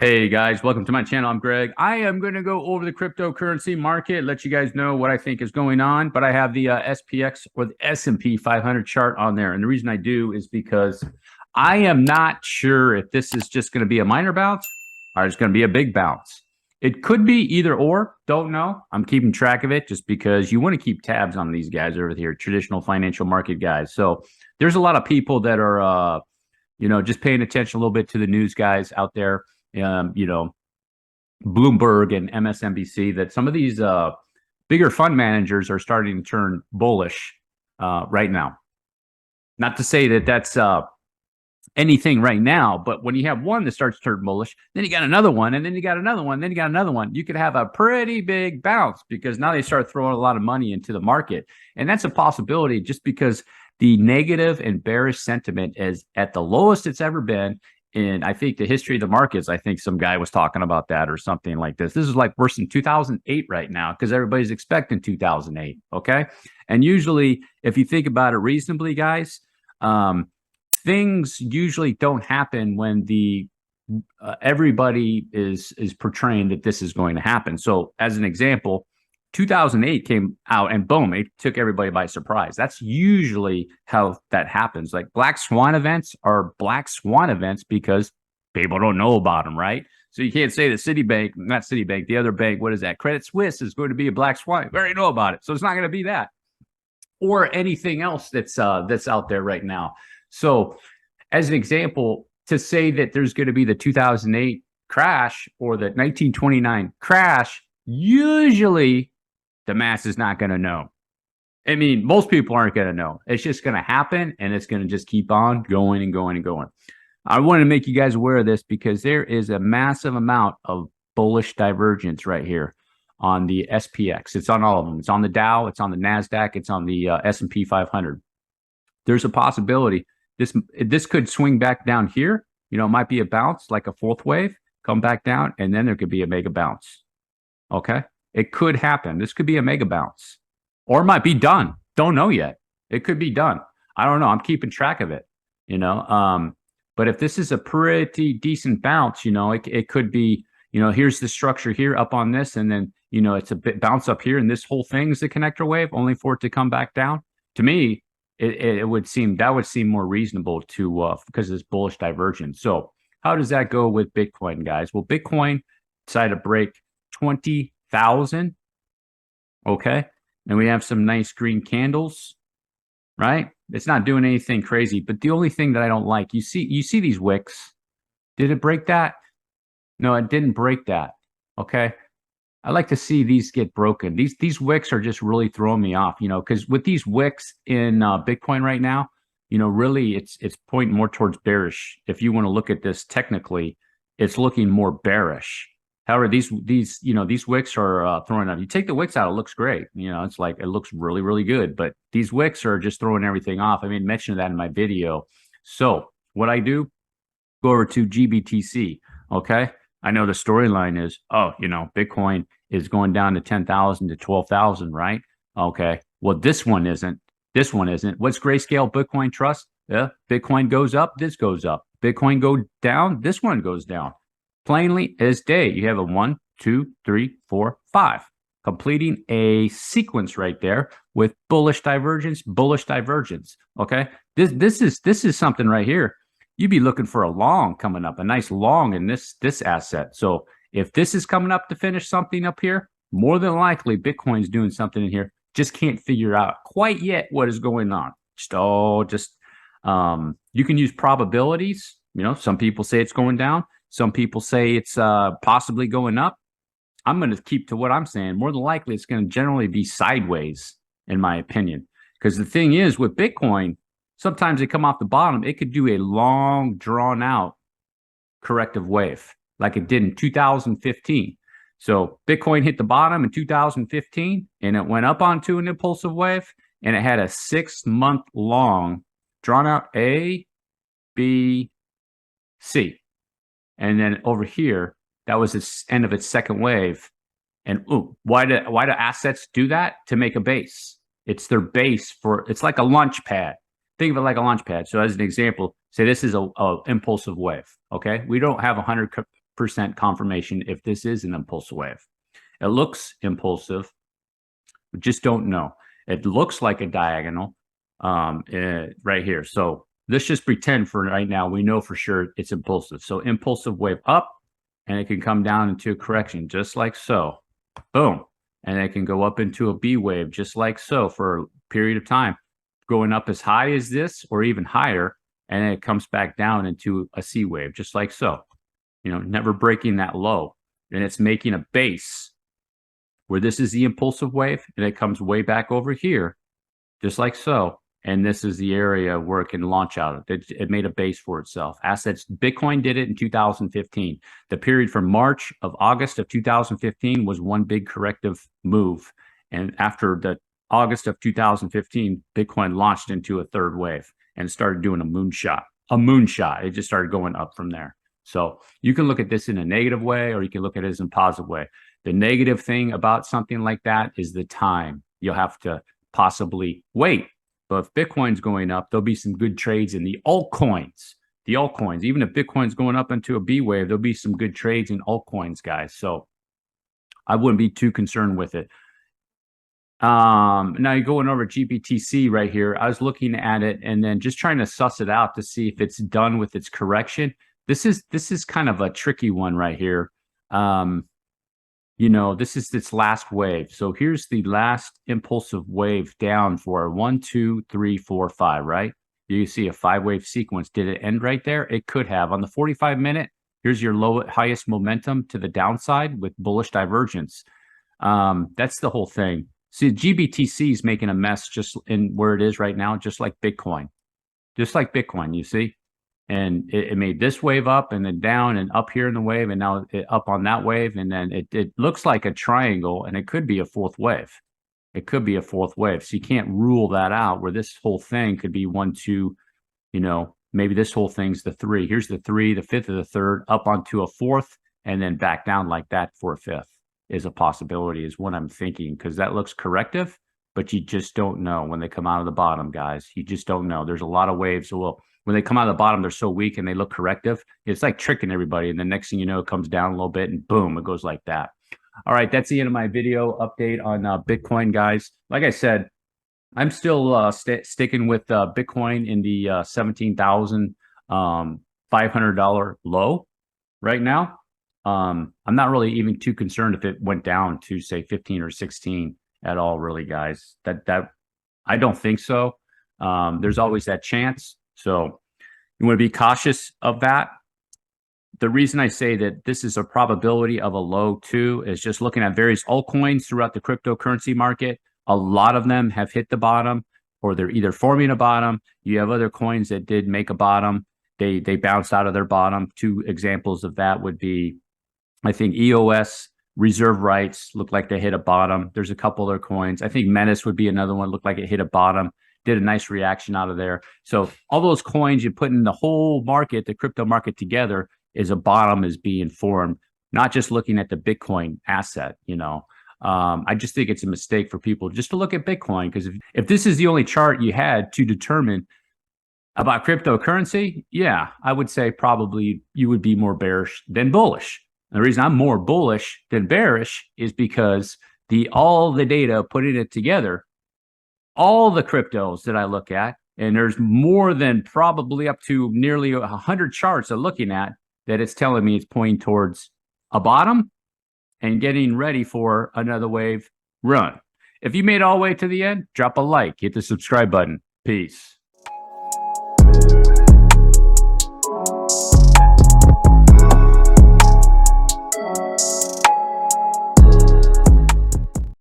Hey guys, welcome to my channel. I'm Greg. I am going to go over the cryptocurrency market, let you guys know what I think is going on, but I have the SPX or the S&P 500 chart on there. And the reason I do is because I am not sure if this is just going to be a minor bounce or it's going to be a big bounce. It could be either or, don't know. I'm keeping track of it just because you want to keep tabs on these guys over here, traditional financial market guys. So there's a lot of people that are, just paying attention a little bit to the news guys out there. Bloomberg and MSNBC, that some of these bigger fund managers are starting to turn bullish right now. Not to say that that's anything right now, but when you have one that starts to turn bullish, then you got another one, and then you got another one, then you got another one. You could have a pretty big bounce because now they start throwing a lot of money into the market. And that's a possibility just because the negative and bearish sentiment is at the lowest it's ever been. And I think the history of the markets, I think some guy was talking about that or something like this. This is like worse than 2008 right now because everybody's expecting 2008. Okay. And usually, if you think about it reasonably, guys, things usually don't happen when the everybody is portraying that this is going to happen. So, as an example, 2008 came out and boom, it took everybody by surprise. That's usually how that happens. Like black swan events are black swan events because people don't know about them, right? So you can't say that Citibank, not Citibank, the other bank, what is that? Credit Suisse is going to be a black swan. We already know about it. So it's not going to be that or anything else that's out there right now. So as an example, to say that there's going to be the 2008 crash or the 1929 crash, usually the mass is not going to know. I mean, most people aren't going to know. It's just going to happen, and it's going to just keep on going and going and going. I wanted to make you guys aware of this because there is a massive amount of bullish divergence right here on the SPX. It's on all of them. It's on the Dow. It's on the NASDAQ. It's on the S&P 500. There's a possibility this could swing back down here. It might be a bounce, like a fourth wave, come back down, and then there could be a mega bounce. Okay? It could happen. This could be a mega bounce, or it might be done. Don't know yet. It could be done. I don't know. I'm keeping track of it, but if this is a pretty decent bounce, it could be, here's the structure here up on this, and then, it's a bit bounce up here, and this whole thing is the connector wave, only for it to come back down. To me, it would seem more reasonable to because of this bullish divergence. So how does that go with Bitcoin, guys? Well, Bitcoin decided to break 20,000. Okay. And we have some nice green candles, right? It's not doing anything crazy, but the only thing that I don't like, you see these wicks. Did it break that? No, it didn't break that. Okay. I like to see these get broken. These wicks are just really throwing me off, because with these wicks in Bitcoin right now, really it's pointing more towards bearish. If you want to look at this technically, it's looking more bearish. However, these wicks are throwing up. You take the wicks out, it looks great. It's like it looks really, really good. But these wicks are just throwing everything off. I made mention of that in my video. So what I do, go over to GBTC. Okay. I know the storyline is, Bitcoin is going down to 10,000 to 12,000, right? Okay. Well, this one isn't. This one isn't. What's Grayscale Bitcoin Trust? Yeah. Bitcoin goes up. This goes up. Bitcoin go down. This one goes down. Plainly as day. You have a 1, 2, 3, 4, 5, completing a sequence right there with bullish divergence. Okay. This is something right here. You'd be looking for a long coming up, a nice long in this asset. So if this is coming up to finish something up here, more than likely Bitcoin's doing something in here. Just can't figure out quite yet what is going on. You can use probabilities. Some people say it's going down. Some people say it's possibly going up. I'm going to keep to what I'm saying. More than likely, it's going to generally be sideways, in my opinion. Because the thing is, with Bitcoin, sometimes they come off the bottom. It could do a long, drawn-out corrective wave, like it did in 2015. So Bitcoin hit the bottom in 2015, and it went up onto an impulsive wave, and it had a 6-month-long drawn-out A, B, C. And then over here, that was the end of its second wave. And why do assets do that? To make a base. It's their base it's like a launch pad. Think of it like a launch pad. So as an example, say this is a impulsive wave. Okay. We don't have 100% 100% confirmation if this is an impulsive wave. It looks impulsive. We just don't know. It looks like a diagonal right here. So let's just pretend for right now, we know for sure it's impulsive. So impulsive wave up, and it can come down into a correction just like so. Boom. And it can go up into a B wave just like so for a period of time, going up as high as this or even higher. And then it comes back down into a C wave just like so. You know, never breaking that low. And it's making a base where this is the impulsive wave, and it comes way back over here, just like so. And this is the area where it can launch out. It made a base for itself. Assets, Bitcoin did it in 2015. The period from August of 2015 was one big corrective move. And after the August of 2015, Bitcoin launched into a third wave and started doing a moonshot. It just started going up from there. So you can look at this in a negative way, or you can look at it as a positive way. The negative thing about something like that is the time. You'll have to possibly wait. But if Bitcoin's going up, there'll be some good trades in the altcoins. Even if Bitcoin's going up into a B wave, there'll be some good trades in altcoins, guys. So I wouldn't be too concerned with it. Now you're going over GBTC right here. I was looking at it and then just trying to suss it out to see if it's done with its correction. This is kind of a tricky one right here. You know, this is its last wave. So here's the last impulsive wave down for 1, 2, 3, 4, 5, right? You see a 5-wave sequence. Did it end right there? It could have. On the 45-minute, here's your highest momentum to the downside with bullish divergence. That's the whole thing. See, GBTC is making a mess just in where it is right now, just like Bitcoin. You see? And it made this wave up and then down and up here in the wave, and now up on that wave. And then it looks like a triangle, and it could be a fourth wave. So you can't rule that out, where this whole thing could be 1, 2, you know, maybe this whole thing's the 3. Here's the 3, the 5th or the 3rd, up onto a 4th, and then back down like that for a 5th is a possibility, is what I'm thinking, because that looks corrective, but you just don't know when they come out of the bottom, guys. You just don't know. There's a lot of waves. So when they come out of the bottom, they're so weak and they look corrective. It's like tricking everybody. And the next thing you know, it comes down a little bit and boom, it goes like that. All right, that's the end of my video update on Bitcoin, guys. Like I said, I'm still sticking with Bitcoin in the $17,500 low right now. I'm not really even too concerned if it went down to, say, 15 or 16 at all, really, guys. That I don't think so. There's always that chance. So you want to be cautious of that. The reason I say that this is a probability of a low too is just looking at various altcoins throughout the cryptocurrency market. A lot of them have hit the bottom, or they're either forming a bottom. You have other coins that did make a bottom. They bounced out of their bottom. 2 examples of that would be, I think, EOS, Reserve Rights, looked like they hit a bottom. There's a couple other coins. I think Menace would be another one, looked like it hit a bottom. Did a nice reaction out of there. So all those coins you put in the whole market, the crypto market together, is a bottom is being formed, not just looking at the Bitcoin asset, you know. I just think it's a mistake for people just to look at Bitcoin, because if this is the only chart you had to determine about cryptocurrency, yeah, I would say probably you would be more bearish than bullish. And the reason I'm more bullish than bearish is because all the data, putting it together, all the cryptos that I look at, and there's more than probably up to nearly 100 charts I'm looking at, that it's telling me it's pointing towards a bottom and getting ready for another wave run. If you made it all the way to the end, drop a like, hit the subscribe button. Peace.